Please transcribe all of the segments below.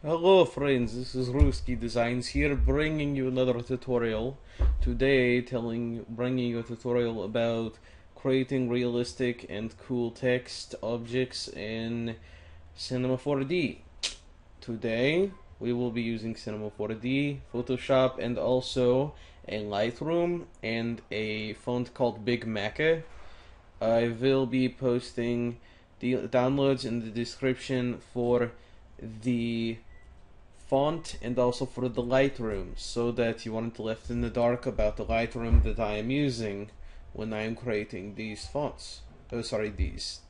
Hello friends, this is Ruski Designs here bringing you another tutorial. Today bringing you a tutorial about creating realistic and cool text objects in Cinema 4D. Today we will be using Cinema 4D, Photoshop, and also a Lightroom and a font called Big Maca. I will be posting the downloads in the description for the font and also for the Lightroom, so that you aren't left in the dark about the Lightroom that I am using when I am creating these fonts. Oh, sorry, these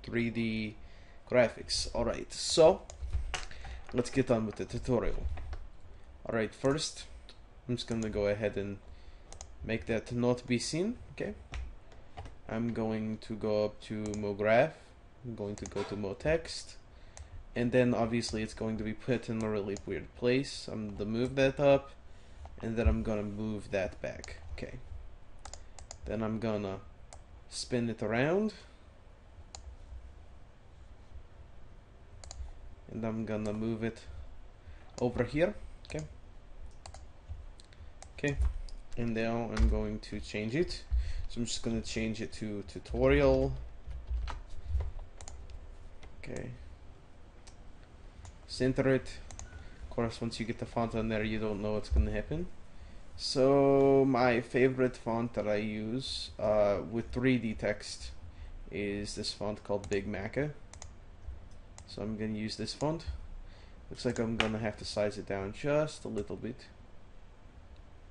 3D graphics. Alright, so let's get on with the tutorial. Alright, first I'm just gonna go ahead and make that not be seen. Okay, I'm going to go up to MoGraph. I'm going to go to MoText. And then obviously it's going to be put in a really weird place. I'm going to move that up, and then I'm going to move that back. Okay. Then I'm going to spin it around. And I'm going to move it over here. Okay. Okay. And now I'm going to change it. So I'm just going to change it to tutorial. Okay. Center it. Of course, once you get the font on there, you don't know what's going to happen. So my favorite font that I use with 3D text is this font called Big Maca. So I'm going to use this font. Looks like I'm going to have to size it down just a little bit.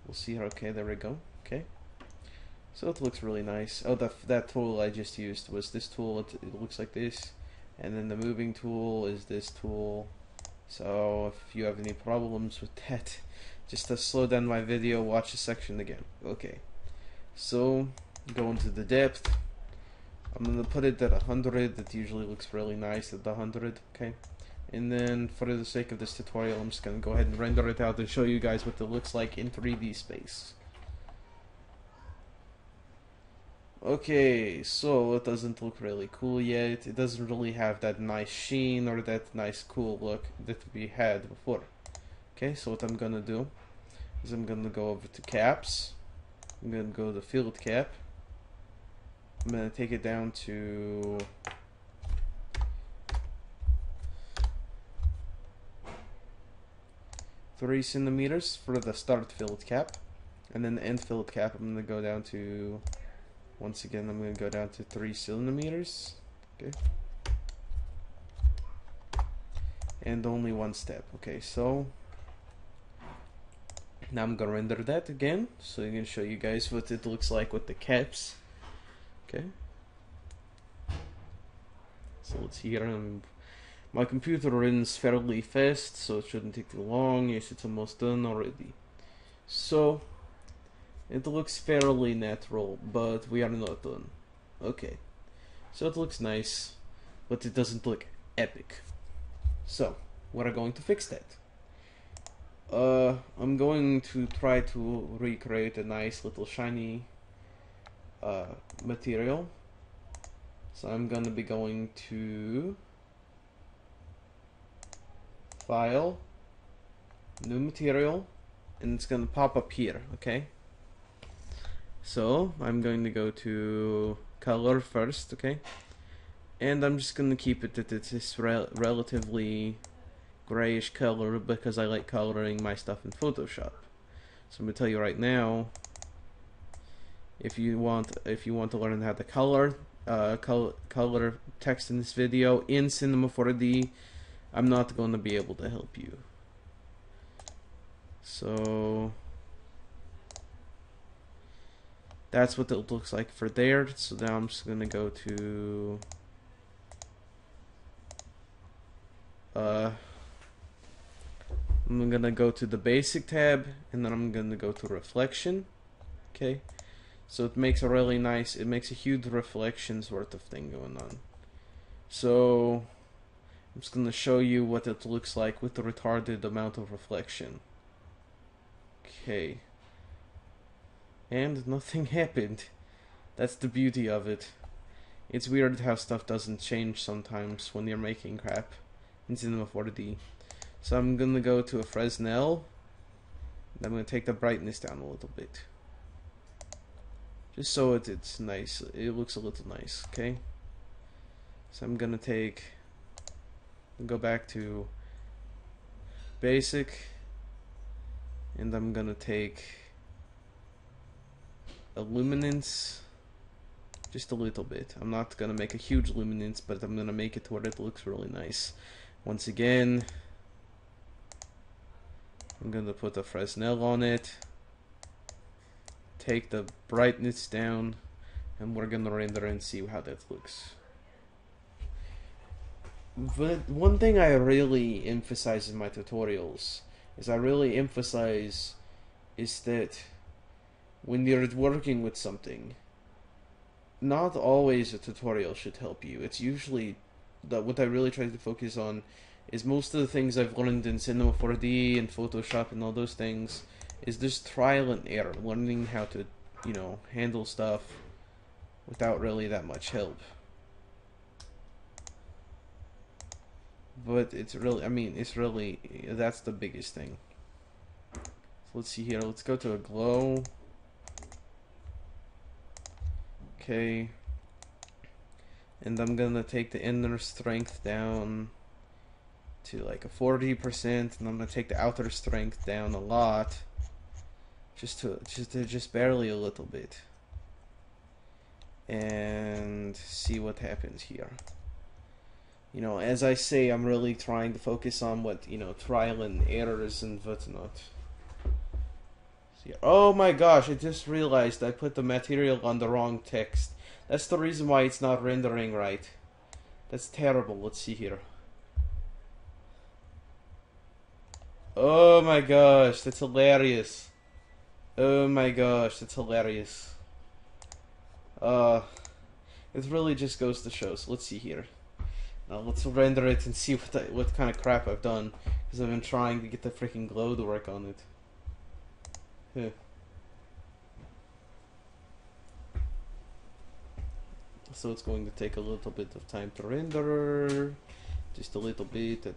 We'll see. Okay, there we go. Okay. So it looks really nice. Oh, that tool I just used was this tool. It looks like this. And then the moving tool is this tool. So if you have any problems with that, just to slow down my video, watch the section again. Okay, so go into the depth. I'm gonna put it at 100. That usually looks really nice at the 100. Okay, and then for the sake of this tutorial, I'm just gonna go ahead and render it out and show you guys what it looks like in 3D space. Okay, so it doesn't look really cool yet. It doesn't really have that nice sheen or that nice cool look that we had before. Okay, so what I'm gonna do is I'm gonna go over to caps. I'm gonna go to field cap. I'm gonna take it down to 3 centimeters for the start field cap, and then the end field cap I'm gonna go down to, once again, I'm going to go down to 3 centimeters. Okay. And only one step. Okay, so now I'm going to render that again. So I'm going to show you guys what it looks like with the caps. Okay. So let's see here. My computer runs fairly fast, so it shouldn't take too long. Yes, it's almost done already. So it looks fairly natural, but we are not done. Okay, so it looks nice, but it doesn't look epic. So we're going to fix that. I'm going to try to recreate a nice little shiny material. So I'm gonna be going to File, New Material, and it's gonna pop up here. Okay. So I'm going to go to color first, okay, and I'm just going to keep it at this relatively grayish color because I like coloring my stuff in Photoshop. So I'm going to tell you right now, if you want to learn how to color text in this video in Cinema 4D, I'm not going to be able to help you. So that's what it looks like for there. So now I'm just gonna go to I'm gonna go to the basic tab, and then I'm gonna go to reflection. Okay, so it makes a really nice, it makes a huge reflection sort of thing going on. So I'm just gonna show you what it looks like with the retarded amount of reflection. Okay. And nothing happened. That's the beauty of it. It's weird how stuff doesn't change sometimes when you're making crap in Cinema 4D. So I'm gonna go to a Fresnel. I'm gonna take the brightness down a little bit, just so it's nice. It looks a little nice. Okay. So I'm gonna go back to basic, and I'm gonna take a luminance, just a little bit. I'm not gonna make a huge luminance, but I'm gonna make it to where it looks really nice. Once again, I'm gonna put a Fresnel on it, take the brightness down, and we're gonna render and see how that looks. But one thing I really emphasize in my tutorials is that when you're working with something, not always a tutorial should help you. It's usually what I really try to focus on is most of the things I've learned in Cinema 4D and Photoshop and all those things is just trial and error, learning how to, handle stuff without really that much help. But it's really, that's the biggest thing. So let's see here, let's go to a glow. Okay. And I'm gonna take the inner strength down to like a 40%, and I'm gonna take the outer strength down a lot, just barely a little bit, and see what happens here. As I say, I'm really trying to focus on what trial and errors and whatnot. Oh my gosh! I just realized I put the material on the wrong text. That's the reason why it's not rendering right. That's terrible. Let's see here. Oh my gosh, that's hilarious. Oh my gosh, that's hilarious. It really just goes to show. So let's see here. Now let's render it and see what kind of crap I've done, because I've been trying to get the freaking glow to work on it. Huh. So it's going to take a little bit of time to render. Just a little bit.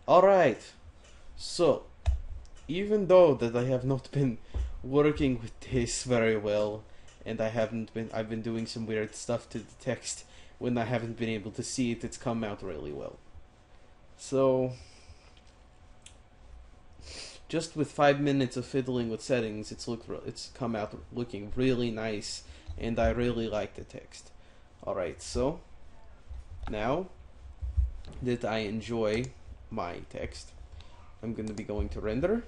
Alright. So, even though that I have not been working with this very well, and I've been doing some weird stuff to the text when I haven't been able to see it, it's come out really well. So, just with 5 minutes of fiddling with settings, it's come out looking really nice, and I really like the text. Alright, so now that I enjoy my text, I'm going to be going to render.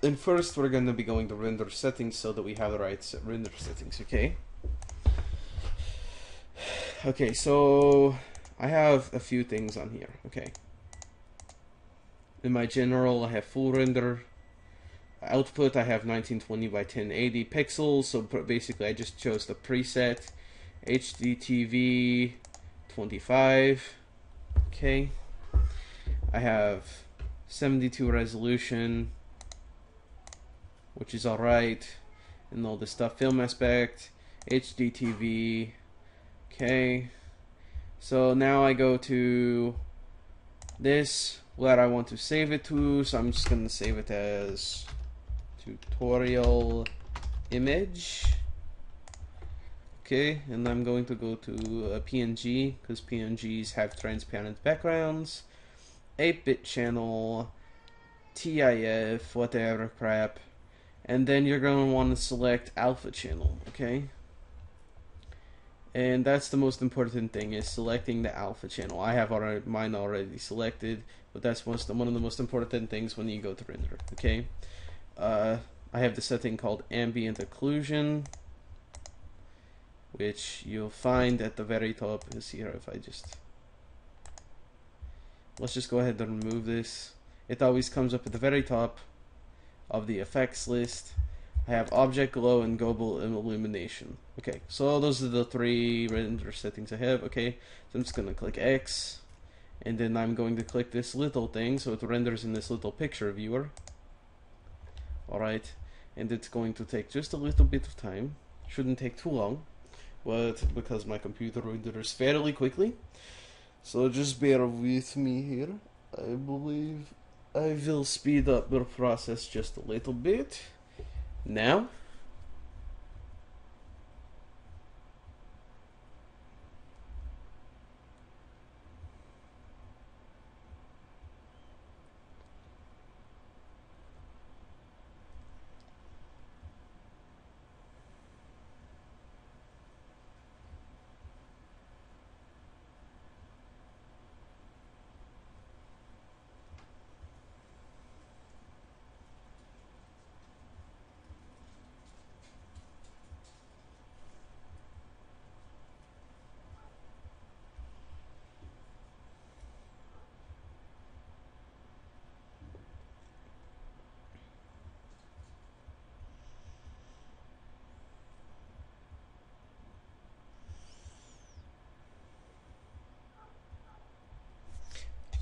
And first we're going to be going to render settings so that we have the right render settings, okay? Okay, so I have a few things on here, okay? In my general, I have full render. Output, I have 1920 by 1080 pixels, so basically I just chose the preset. HDTV 25, okay. I have 72 resolution, which is alright, and all this stuff. Film aspect, HDTV, okay. So now I go to this, where I want to save it to, so I'm just going to save it as tutorial image. Okay, and I'm going to go to a PNG, because PNGs have transparent backgrounds, 8-bit channel, TIF, whatever crap, and then you're going to want to select alpha channel, okay? And that's the most important thing, is selecting the alpha channel. I have mine already selected, but that's one of the most important things when you go to render, okay? I have the setting called ambient occlusion, which you'll find at the very top. Is here. If I let's just go ahead and remove this. It always comes up at the very top of the effects list. I have object glow and global illumination. Okay, so those are the 3 render settings I have. Okay, so I'm just gonna click X, and then I'm going to click this little thing so it renders in this little picture viewer. Alright, and it's going to take just a little bit of time. Shouldn't take too long. but because my computer renders fairly quickly, so just bear with me here. I believe I will speed up the process just a little bit now.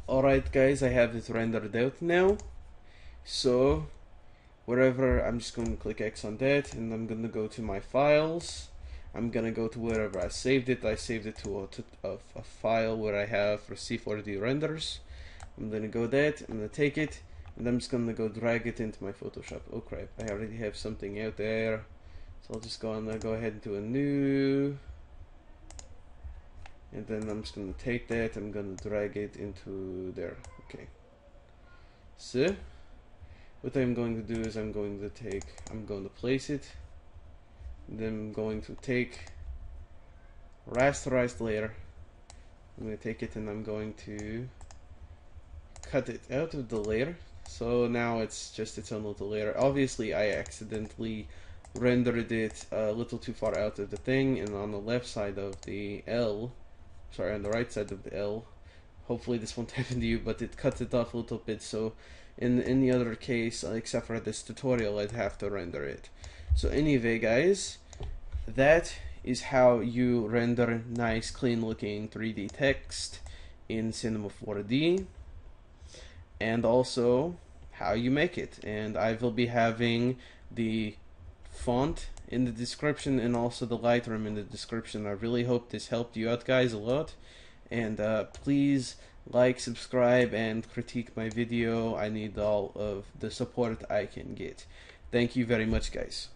Alright guys, I have it rendered out now. So wherever, I'm just going to click X on that, and I'm going to go to my files. I'm going to go to wherever I saved it. I saved it to a file where I have for C4D renders. I'm going to go that, I'm going to take it, and I'm just going to go drag it into my Photoshop. Oh crap, I already have something out there. So I'll just go ahead and do a new, and then I'm just going to take that, I'm going to drag it into there. Okay, so what I'm going to do is I'm going to place it, then I'm going to take rasterized layer, I'm going to take it and I'm going to cut it out of the layer. So now it's just its own little layer. Obviously I accidentally rendered it a little too far out of the thing, and on the left side of the L, sorry, on the right side of the L, hopefully this won't happen to you, but it cut it off a little bit, so in any other case except for this tutorial I'd have to render it. So anyway guys, that is how you render nice clean looking 3D text in Cinema 4D, and also how you make it. And I will be having the font in the description and also the Lightroom in the description. I really hope this helped you out guys a lot, and please like, subscribe, and critique my video. I need all of the support I can get. Thank you very much guys.